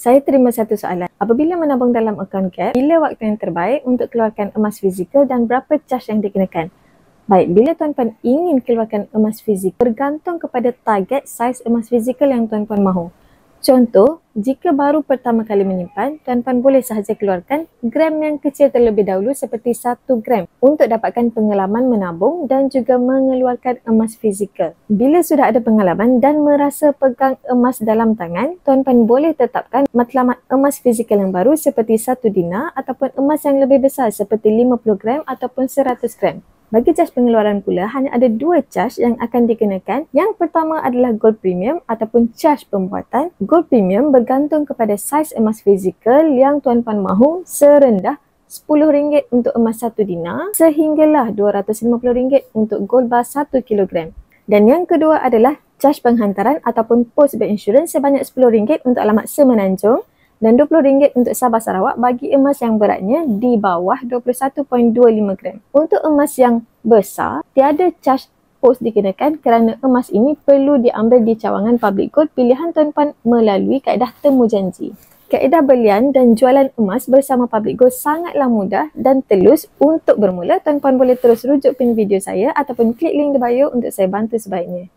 Saya terima satu soalan. Apabila menabung dalam akaun Gap, bila waktu yang terbaik untuk keluarkan emas fizikal dan berapa cas yang dikenakan? Baik, bila tuan-puan ingin keluarkan emas fizikal, bergantung kepada target saiz emas fizikal yang tuan-puan mahu. Contoh, jika baru pertama kali menyimpan, tuan-puan boleh sahaja keluarkan gram yang kecil terlebih dahulu seperti 1 gram untuk dapatkan pengalaman menabung dan juga mengeluarkan emas fizikal. Bila sudah ada pengalaman dan merasa pegang emas dalam tangan, tuan-puan boleh tetapkan matlamat emas fizikal yang baru seperti 1 dinar ataupun emas yang lebih besar seperti 50 gram ataupun 100 gram. Bagi cas pengeluaran pula, hanya ada 2 cas yang akan dikenakan. Yang pertama adalah gold premium ataupun cas pembuatan. Gold premium bergantung kepada saiz emas fizikal yang tuan-puan mahu serendah RM10 untuk emas 1 dinar sehinggalah RM250 untuk gold bar 1 kilogram. Dan yang kedua adalah cas penghantaran ataupun post bag insurance sebanyak RM10 untuk alamat Semenanjung dan RM20 untuk Sabah Sarawak bagi emas yang beratnya di bawah 21.25 gram. Untuk emas yang besar, tiada cas pos dikenakan kerana emas ini perlu diambil di cawangan public gold pilihan tuan-puan melalui kaedah temu janji. Kaedah belian dan jualan emas bersama public gold sangatlah mudah dan telus. Untuk bermula, tuan-puan boleh terus rujuk pin video saya ataupun klik link di bio untuk saya bantu sebaiknya.